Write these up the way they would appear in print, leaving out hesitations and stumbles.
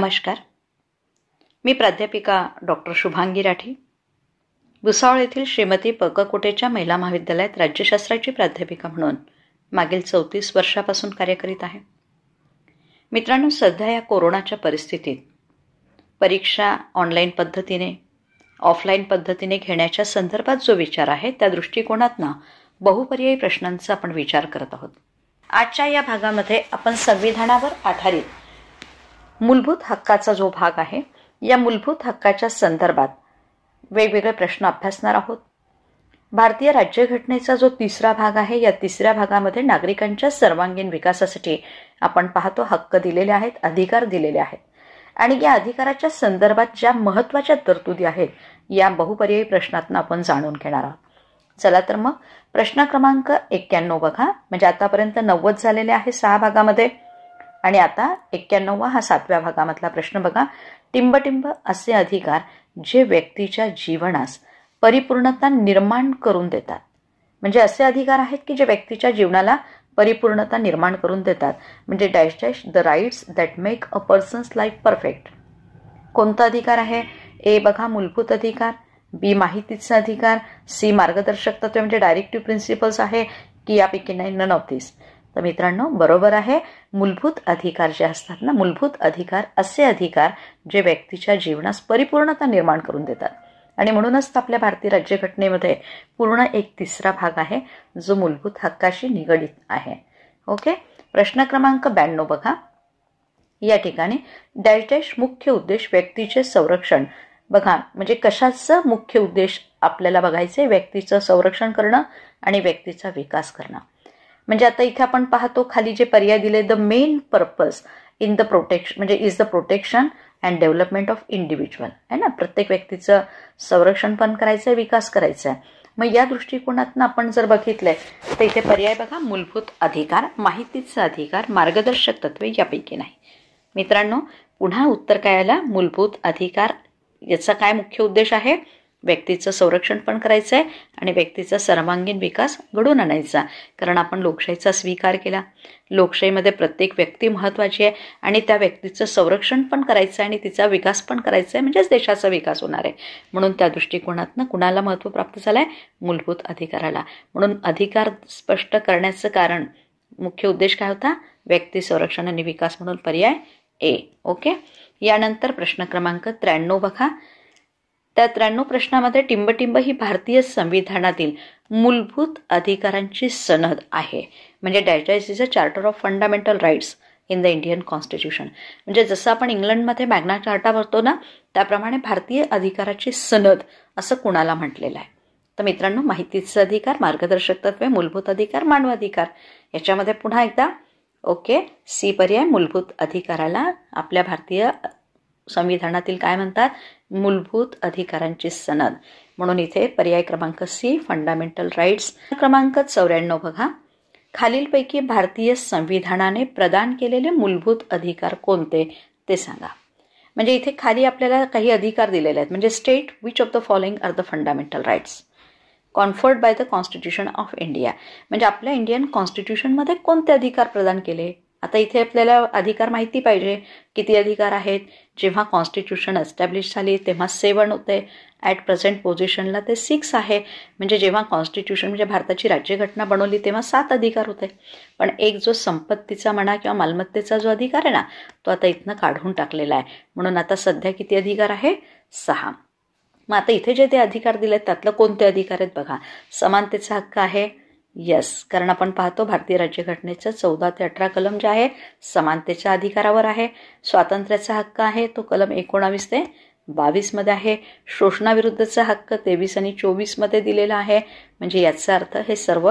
नमस्कार. मी प्राध्यापिका डॉक्टर शुभांगी राठी, भुसावळ येथील श्रीमती पककोटेच्या महिला महाविद्यालयात राज्यशास्त्राची प्राध्यापिका म्हणून मागील 34 वर्षापासून कार्य करीत आहे. मित्रांनो, सध्या या कोरोनाच्या परिस्थितीत परीक्षा ऑनलाईन पद्धतीने ऑफलाईन पद्धतीने घेण्याच्या संदर्भात जो विचार आहे त्या दृष्टिकोनातनं बहुपर्यायी प्रश्नांचा आपण विचार करत आहोत. आजच्या या भागामध्ये आपण संविधानावर आधारित मूलभूत हक्काचा जो भाग आहे या मूलभूत हक्काच्या संदर्भात वेगवेगळे प्रश्न अभ्यासणार आहोत. भारतीय राज्यघटनेचा जो तिसरा भाग आहे या तिसऱ्या भागामध्ये नागरिकांच्या सर्वांगीण विकासासाठी आपण पाहतो हक्क दिलेले आहेत, अधिकार दिलेले आहेत आणि या अधिकाराच्या संदर्भात ज्या महत्त्वाच्या तरतुदी आहेत या बहुपर्यायी प्रश्नातून आपण जाणून घेणार आहोत. चला तर मग प्रश्न क्रमांक 91 बघा. म्हणजे आतापर्यंत 90 झालेले आहे 6 भागामध्ये आणि आता 91 हा 7व्या भागामधला प्रश्न बघा. टिंबटिंब असे अधिकार जे व्यक्तीच्या जीवनास परिपूर्णता निर्माण करून देतात. म्हणजे असे अधिकार आहेत की जे व्यक्तीच्या जीवनाला परिपूर्णता निर्माण करून देतात. म्हणजे dash dash the rights that make a person's life perfect. कोणता अधिकार आहे? ए बघा मूलभूत अधिकार, बी माहितीचा अधिकार, सी मार्गदर्शक तत्वे म्हणजे डायरेक्टिव्ह प्रिन्सिपल्स आहे की यापैकी नाही नन ऑफ दिस. तर मित्रांनो बरोबर आहे. मूलभूत अधिकार जे असतात ना, मूलभूत अधिकार असे अधिकार जे व्यक्तीच्या जीवनास परिपूर्णता निर्माण करून देतात आणि म्हणूनच आपल्या भारतीय राज्यघटनेमध्ये पूर्ण एक तिसरा भाग आहे जो मूलभूत हक्काशी निगडित आहे. ओके. प्रश्न क्रमांक 92 बघा. या ठिकाणी डॅश डॅश मुख्य उद्देश व्यक्तीचे संरक्षण बघा. म्हणजे कशाचं मुख्य उद्देश आपल्याला बघायचे? व्यक्तीचं संरक्षण करणं आणि व्यक्तीचा विकास करणं. म्हणजे आता इथे आपण पाहतो खाली जे पर्याय दिले, the main purpose in the protection म्हणजे is the protection and development of individual आहे ना. प्रत्येक व्यक्तीचं संरक्षण पण करायचं आहे, विकास करायचा आहे. मग या दृष्टिकोनातून आपण जर बघितलंय तर इथे पर्याय बघा मूलभूत अधिकार, माहितीचा अधिकार, मार्गदर्शक तत्वे यापैकी नाही. मित्रांनो पुन्हा उत्तर काय आलं? मूलभूत अधिकार याचा काय मुख्य उद्देश आहे? व्यक्तीचं संरक्षण पण करायचं आहे आणि व्यक्तीचा सर्वांगीण विकास घडवून आणायचा. कारण आपण लोकशाहीचा स्वीकार केला. लोकशाहीमध्ये प्रत्येक व्यक्ती महत्त्वाची आहे आणि त्या व्यक्तीचं संरक्षण पण करायचं आहे आणि तिचा विकास पण करायचा आहे. म्हणजेच देशाचा विकास होणार आहे. म्हणून त्या दृष्टिकोनातनं कुणाला महत्त्व प्राप्त झालं आहे? मूलभूत अधिकाराला. म्हणून अधिकार स्पष्ट करण्याचं कारण मुख्य उद्देश काय होता? व्यक्ती संरक्षण आणि विकास म्हणून पर्याय ए. ओके. यानंतर प्रश्न क्रमांक 93 बघा. त्या 93 प्रश्नामध्ये टिंबटिंब ही भारतीय संविधानातील मूलभूत अधिकारांची सनद आहे. म्हणजे dash dash is a charter of fundamental rights in the Indian constitution. म्हणजे जसं आपण इंग्लंडमध्ये मॅग्ना चार्टा भरतो ना त्याप्रमाणे भारतीय अधिकाराची सनद असं कुणाला म्हटलेलं आहे? तर मित्रांनो माहितीचा अधिकार, मार्गदर्शक तत्वे, मूलभूत अधिकार, मानवाधिकार याच्यामध्ये पुन्हा एकदा ओके सी पर्याय मूलभूत अधिकाराला आपल्या भारतीय संविधानातील काय म्हणतात? मूलभूत अधिकारांची सनद. म्हणून इथे पर्याय क्रमांक सी फंडामेंटल राईट्स. क्रमांक 94 बघा. खालीलपैकी भारतीय संविधानाने प्रदान केलेले मूलभूत अधिकार कोणते ते सांगा. म्हणजे इथे खाली आपल्याला काही अधिकार दिलेले आहेत. म्हणजे state which of the following are the fundamental rights conferred by the constitution of India. म्हणजे आपल्या इंडियन कॉन्स्टिट्यूशनमध्ये कोणते अधिकार प्रदान केले? आता इथे आपल्याला अधिकार माहिती पाहिजे. किती अधिकार आहेत? जेव्हा कॉन्स्टिट्यूशन एस्टॅब्लिश झाली तेव्हा 7 होते. ॲट प्रेझेंट पोझिशनला ते 6 आहे. म्हणजे जेव्हा कॉन्स्टिट्यूशन म्हणजे भारताची राज्यघटना बनवली तेव्हा 7 अधिकार होते. पण एक जो संपत्तीचा म्हणा किंवा मालमत्तेचा जो अधिकार आहे ना तो आता इथनं काढून टाकलेला आहे. म्हणून आता सध्या किती अधिकार आहे? 6. मग आता इथे जे ते अधिकार दिलेत त्यातलं कोणते अधिकार आहेत बघा. समानतेचा हक्क आहे. यस, कारण आपण पाहतो भारतीय राज्यघटनेचं 14 ते 18 कलम जे आहे समानतेच्या अधिकारावर आहे. स्वातंत्र्याचा हक्क आहे तो कलम 19 ते 22 मध्ये आहे. शोषणाविरुद्धचा हक्क 23 आणि 24 मध्ये दिलेला आहे. म्हणजे याचा अर्थ हे सर्व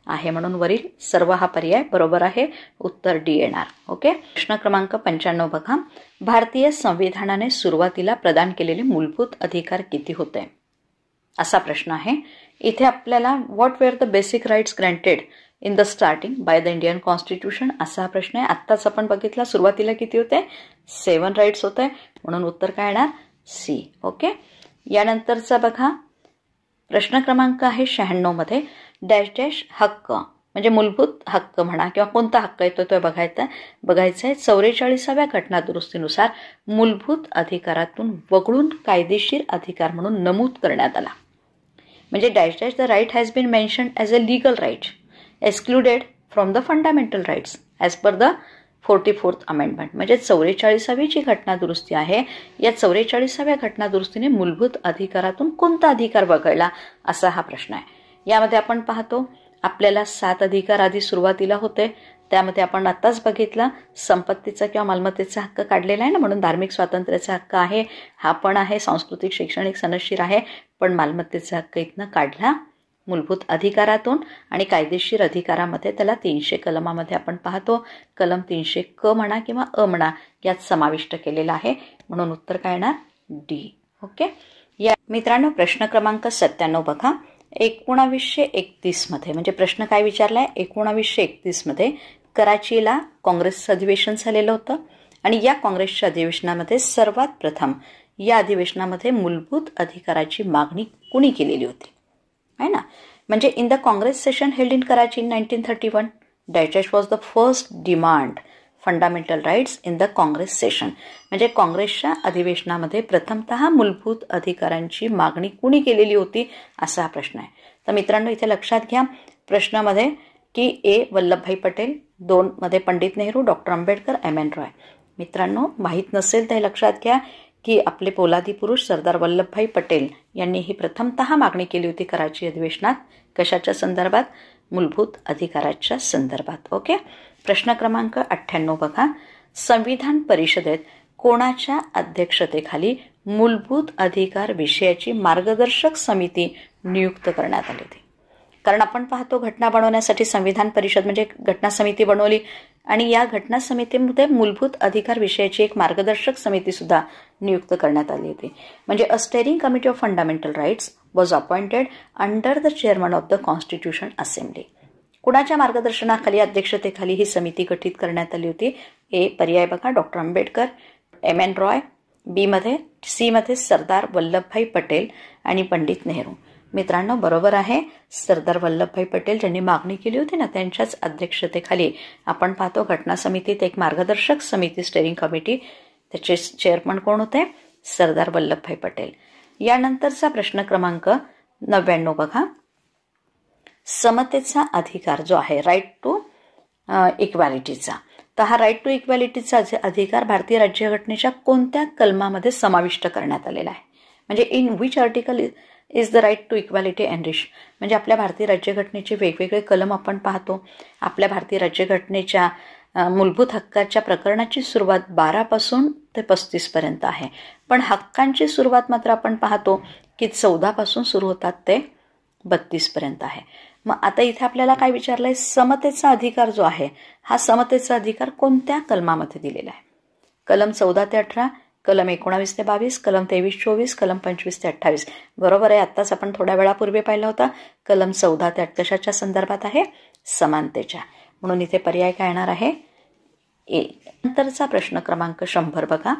आहे. म्हणून वरील सर्व हा पर्याय बरोबर आहे. उत्तर डी येणार. ओके. प्रश्न क्रमांक 95 बघा. भारतीय संविधानाने सुरुवातीला प्रदान केलेले मूलभूत अधिकार किती होते? असा प्रश्न आहे. इथे आपल्याला what were the basic rights granted in the starting by the Indian constitution असा हा प्रश्न आहे. आत्ताच आपण बघितला सुरुवातीला किती होते? 7 राईट्स होते. म्हणून उत्तर काय येणार? सी. ओके. यानंतरचा बघा प्रश्न क्रमांक आहे 96 मध्ये डॅश डॅश हक्क म्हणजे मूलभूत हक्क म्हणा किंवा कोणता हक्क येतो तो बघायचा आहे. 44व्या घटनादुरुस्तीनुसार मूलभूत अधिकारातून वगळून कायदेशीर अधिकार म्हणून नमूद करण्यात आला. म्हणजे dash dash the right has been mentioned as a legal right excluded from the fundamental rights as per the 44th amendment. म्हणजे 44वी जी घटनादुरुस्ती आहे या 44व्या घटनादुरुस्तीने मूलभूत अधिकारातून कोणता अधिकार वगळला असा हा प्रश्न आहे. यामध्ये आपण पाहतो आपल्याला 7 अधिकार आधी सुरुवातीला होते. त्यामध्ये आपण आताच बघितलं संपत्तीचा किंवा मालमत्तेचा हक्क काढलेला आहे ना, म्हणून धार्मिक स्वातंत्र्याचा हक्क आहे, हा पण आहे, सांस्कृतिक शैक्षणिक सनदशीर आहे, पण मालमत्तेचा हक्क इथनं काढला मूलभूत अधिकारातून. आणि कायदेशीर अधिकारामध्ये त्याला 300 कलमामध्ये आपण पाहतो कलम 300 क म्हणा किंवा अ म्हणा यात समाविष्ट केलेला आहे. म्हणून उत्तर काय येणार डी. ओके. या मित्रांनो प्रश्न क्रमांक 97 बघा. 1931 मध्ये म्हणजे प्रश्न काय विचारलाय 1931 मध्ये कराचीला काँग्रेसचं अधिवेशन झालेलं होतं आणि या काँग्रेसच्या अधिवेशनामध्ये सर्वात प्रथम या अधिवेशनामध्ये मूलभूत अधिकाराची मागणी कुणी केलेली होती आहे ना. म्हणजे in the Congress session held in Karachi in 1931 dash was the first demand fundamental rights in the Congress session. म्हणजे काँग्रेसच्या अधिवेशनामध्ये प्रथमतः मूलभूत अधिकारांची मागणी कुणी केलेली होती असा हा प्रश्न आहे. तर मित्रांनो इथे लक्षात घ्या प्रश्नामध्ये की ए वल्लभभाई पटेल, 2 मध्ये पंडित नेहरू, डॉक्टर आंबेडकर, एम.एन. रॉय. मित्रांनो माहीत नसेल तर लक्षात घ्या की आपले पोलादी पुरुष सरदार वल्लभभाई पटेल यांनी ही प्रथमतः मागणी केली होती कराची अधिवेशनात. कशाच्या संदर्भात? मूलभूत अधिकाराच्या संदर्भात. ओके. प्रश्न क्रमांक 98 बघा. संविधान परिषदेत कोणाच्या अध्यक्षतेखाली मूलभूत अधिकार विषयाची मार्गदर्शक समिती नियुक्त करण्यात आली होती? कारण आपण पाहतो घटना बनवण्यासाठी संविधान परिषद म्हणजे घटना समिती बनवली आणि या घटना समितीमध्ये मूलभूत अधिकार विषयाची एक मार्गदर्शक समिती सुद्धा नियुक्त करण्यात आली होती. म्हणजे a steering committee of fundamental rights was appointed under the chairman of the constitution assembly. कुणाच्या मार्गदर्शनाखाली अध्यक्षतेखाली ही समिती गठीत करण्यात आली होती? ए पर्याय बघा doctor Ambedkar, M N. Roy, C मध्ये सरदार वल्लभभाई पटेल आणि पंडित नेहरू. मित्रांनो बरोबर आहे, सरदार वल्लभभाई पटेल ज्यांनी मागणी केली होती ना त्यांच्याच अध्यक्षतेखाली आपण पाहतो घटना समितीत एक मार्गदर्शक समिती स्टेअरिंग कमिटी, त्याचे चेअरमन कोण होते? सरदार वल्लभभाई पटेल. यानंतरचा प्रश्न क्रमांक 99 बघा. समतेचा अधिकार जो आहे राईट टू इक्वॅलिटीचा, तर हा राईट टू इक्वॅलिटीचा अधिकार भारतीय राज्यघटनेच्या कोणत्या कलमामध्ये समाविष्ट करण्यात आलेला आहे? म्हणजे in which article is the right to equality enrich. म्हणजे आपल्या भारतीय राज्यघटनेचे वेगवेगळे कलम आपण पाहतो. आपल्या भारतीय राज्यघटनेच्या मूलभूत हक्काच्या प्रकरणाची सुरुवात 12 पासून ते 35 पर्यंत आहे, पण हक्कांची सुरुवात मात्र आपण पाहतो की 14 पासून सुरू होतात ते 32 पर्यंत आहे. मग आता इथे आपल्याला काय विचारलंय? समतेचा अधिकार जो आहे हा समतेचा अधिकार कोणत्या कलमामध्ये दिलेला आहे? कलम 14 ते 18, कलम 19 ते 22, कलम 23-24, कलम 25 ते 28. बरोबर आहे. आत्ताच आपण थोड्या वेळापूर्वी पाहिला होता कलम 14 ते 28 कशाच्या संदर्भात आहे? समानतेच्या. म्हणून इथे पर्याय काय येणार आहे? ए. नंतरचा प्रश्न क्रमांक 100 बघा.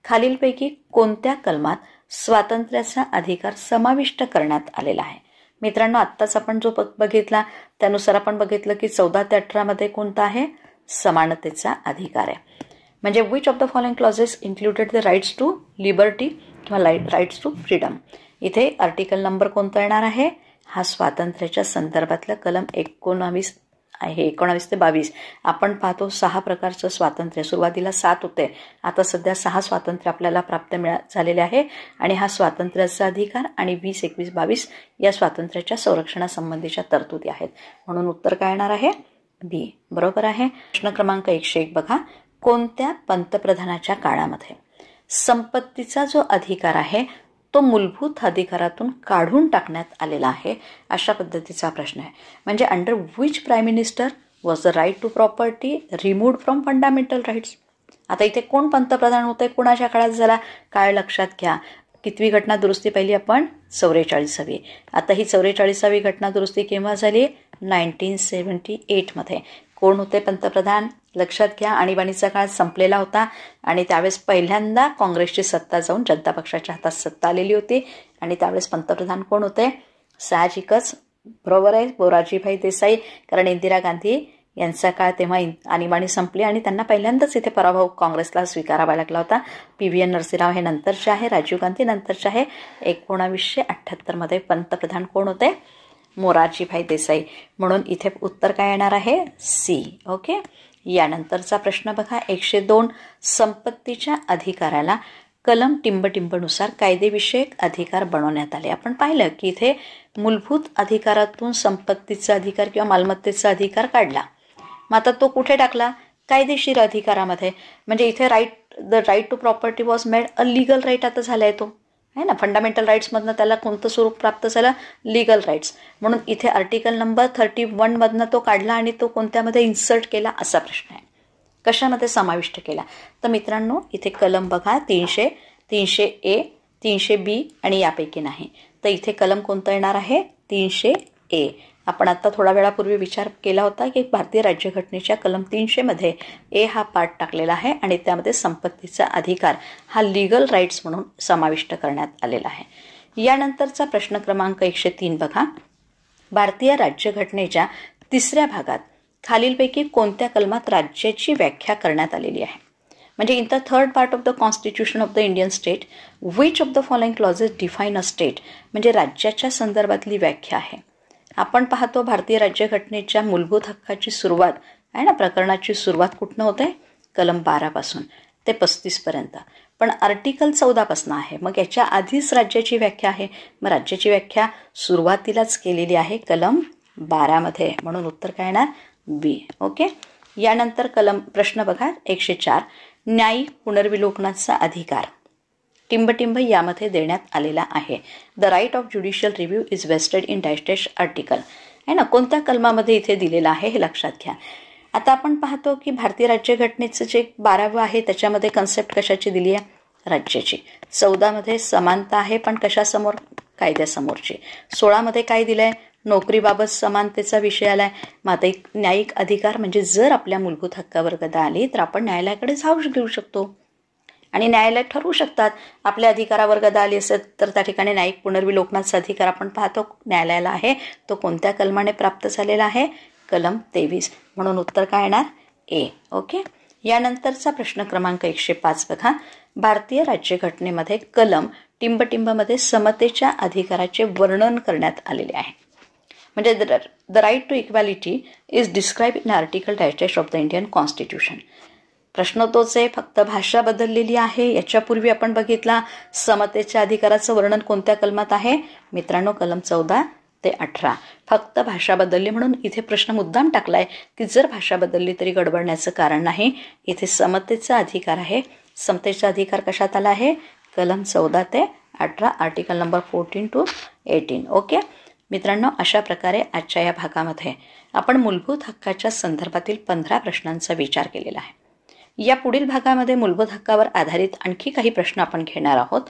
खालीलपैकी कोणत्या कलमात स्वातंत्र्याचा अधिकार समाविष्ट करण्यात आलेला आहे? मित्रांनो आत्ताच आपण जो बघितला त्यानुसार आपण बघितलं की 14 ते 18 मध्ये कोणता आहे? समानतेचा अधिकार आहे. म्हणजे which of the following clauses included the rights to liberty किंवा राईट्स टू फ्रीडम. इथे आर्टिकल नंबर कोणता येणार आहे? हा स्वातंत्र्याच्या संदर्भातलं कलम 19 आहे. 19 ते 22 आपण पाहतो 6 प्रकारचं स्वातंत्र्य. सुरुवातीला 7 होते, आता सध्या 6 स्वातंत्र्य आपल्याला प्राप्त झालेले आहे आणि हा स्वातंत्र्याचा अधिकार आणि 20, 21, 22 या स्वातंत्र्याच्या संरक्षणासंबंधीच्या तरतुदी आहेत. म्हणून उत्तर काय येणार आहे? बी. बरोबर आहे. प्रश्न क्रमांक 101 बघा. कोणत्या पंतप्रधानाच्या काळामध्ये संपत्तीचा जो अधिकार आहे तो मूलभूत अधिकारातून काढून टाकण्यात आलेला आहे? अशा पद्धतीचा प्रश्न आहे. म्हणजे under which prime minister was the right to property removed from fundamental rights. आता इथे कोण पंतप्रधान होते, कोणाच्या काळात झाला? काळ लक्षात घ्या. कितवी घटना दुरुस्ती पाहिली आपण? 44वी. आता ही 44वी घटना दुरुस्ती केव्हा झाली? 1978 मध्ये. कोण होते पंतप्रधान? लक्षात घ्या. आणीबाणीचा काळ संपलेला होता आणि त्यावेळेस पहिल्यांदा काँग्रेसची सत्ता जाऊन जनता पक्षाच्या हातात सत्ता आलेली होती आणि त्यावेळेस पंतप्रधान कोण होते? साहजिकच बरोबर आहे, मोरारजीभाई देसाई, कारण इंदिरा गांधी यांचा काळ तेव्हा आणीबाणी संपली आणि त्यांना पहिल्यांदाच इथे पराभव काँग्रेसला स्वीकारावा लागला होता. PVN नरसिंहराव हे नंतरचे आहे, राजीव गांधी नंतरचे आहे. 1978 पंतप्रधान कोण होते? मोरारजीभाई देसाई. म्हणून इथे उत्तर काय येणार आहे? सी. ओके. यानंतरचा प्रश्न बघा, 102. संपत्तीच्या अधिकाराला कलम टिंबटिंबनुसार कायदेविषयक अधिकार बनवण्यात आले. आपण पाहिलं की इथे मूलभूत अधिकारातून संपत्तीचा अधिकार किंवा मालमत्तेचा अधिकार काढला. मग आता तो कुठे टाकला? कायदेशीर अधिकारामध्ये. म्हणजे इथे the right to property was made a legal right आता झालाय तो, आहे ना. फंडामेंटल राईट्समधनं त्याला कोणतं स्वरूप प्राप्त झालं? Legal rights. म्हणून इथे आर्टिकल नंबर 31 तो काढला आणि तो कोणत्यामध्ये इन्सर्ट केला असा प्रश्न आहे. कशामध्ये समाविष्ट केला? तर मित्रांनो इथे कलम बघा 300, 300A, 300B आणि यापैकी नाही. तर इथे कलम कोणतं येणार आहे? 300A. आपण आता थोडा वेळापूर्वी विचार केला होता की भारतीय राज्यघटनेच्या कलम 300 A हा पार्ट टाकलेला आहे आणि त्यामध्ये संपत्तीचा अधिकार हा लीगल राईट्स म्हणून समाविष्ट करण्यात आलेला आहे. यानंतरचा प्रश्न क्रमांक 103 बघा, भारतीय राज्यघटनेच्या 3ऱ्या भागात खालीलपैकी कोणत्या कलमात राज्याची व्याख्या करण्यात आलेली आहे? म्हणजे in the 3rd part of the constitution of the Indian state which of the following clauses define a state, म्हणजे राज्याच्या संदर्भातली व्याख्या आहे. आपण पाहतो भारतीय राज्यघटनेच्या मूलभूत हक्काची सुरुवात आहे ना, प्रकरणाची सुरुवात कुठनं होते? कलम 12 ते 35 पण आर्टिकल 14 आहे. मग याच्या आधीच राज्याची व्याख्या आहे. मग राज्याची व्याख्या सुरुवातीलाच केलेली आहे कलम 12 म्हणून उत्तर काय येणार? बी. ओके. यानंतर प्रश्न बघा 104. न्यायिक पुनर्विलोकनाचा अधिकार टिंबटिंब यामध्ये देण्यात आलेला आहे. The right of judicial review is vested in dash dash article, आहे ना. कोणत्या कलमामध्ये इथे दिलेलं आहे हे लक्षात घ्या. आता आपण पाहतो की भारतीय राज्यघटनेचं जे 12वं आहे त्याच्यामध्ये कन्सेप्ट कशाची दिली आहे? राज्याची. 14 समानता आहे, पण कशासमोर? कायद्यासमोरची. 16 काय दिलंय? नोकरीबाबत समानतेचा विषय आलाय. मग आता एक न्यायिक अधिकार म्हणजे जर आपल्या मूलभूत हक्कावर गदा आली तर आपण न्यायालयाकडे जाऊ घेऊ शकतो आणि न्यायालय ठरवू शकतात. आपल्या अधिकारावर गदा आली असेल तर त्या ठिकाणी न्यायिक पुनर्विलोकनाचा अधिकार आपण पाहतो न्यायालयाला आहे. तो कोणत्या कलमाने प्राप्त झालेला आहे? कलम 23. म्हणून उत्तर काय येणार? ए. ओके. यानंतरचा प्रश्न क्रमांक 105 बघा, भारतीय राज्यघटनेमध्ये कलम टिंबटिंबमध्ये समतेच्या अधिकाराचे वर्णन करण्यात आलेले आहे. म्हणजे the right to equality is describe in article dash dash of the Indian constitution. प्रश्न तोच आहे, फक्त भाषा बदललेली आहे. याच्यापूर्वी आपण बघितला समतेच्या अधिकाराचं वर्णन कोणत्या कलमात आहे? मित्रांनो कलम 14 ते 18. फक्त भाषा बदलली म्हणून इथे प्रश्न मुद्दाम टाकलाय की जर भाषा बदलली तरी गडबडण्याचं कारण नाही. इथे समतेचा अधिकार आहे. समतेचा अधिकार कशात आला आहे? कलम 14 ते 18, आर्टिकल नंबर 14 to 18. ओके मित्रांनो, अशा प्रकारे आजच्या या भागामध्ये आपण मूलभूत हक्काच्या संदर्भातील 15 प्रश्नांचा विचार केलेला आहे. या पुढील भागामध्ये मूलभूत हक्कावर आधारित आणखी काही प्रश्न आपण घेणार आहोत.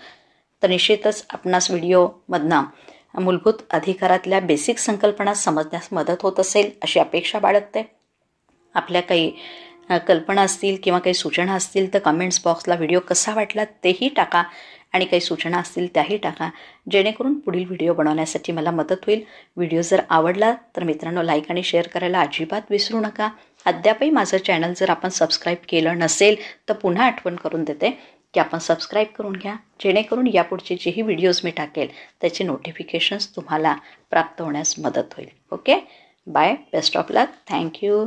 तर निश्चितच आपणास व्हिडिओमधनं मूलभूत अधिकारातल्या बेसिक संकल्पना समजण्यास मदत होत असेल अशी अपेक्षा बाळगते. आपल्या काही कल्पना असतील किंवा काही सूचना असतील तर कमेंट्स बॉक्सला व्हिडिओ कसा वाटला तेही टाका आणि काही सूचना असतील त्याही टाका, जेणेकरून पुढील व्हिडिओ बनवण्यासाठी मला मदत होईल. व्हिडिओ जर आवडला तर मित्रांनो लाईक आणि शेअर करायला अजिबात विसरू नका. अद्यापही माझं चॅनल जर आपण सबस्क्राईब केलं नसेल तर पुन्हा आठवण करून देते की आपण सबस्क्राईब करून घ्या, जेणेकरून यापुढचे जेही व्हिडिओज मी टाकेल त्याचे नोटिफिकेशन्स तुम्हाला प्राप्त होण्यास मदत होईल. Okay, bye, best of luck, thank you.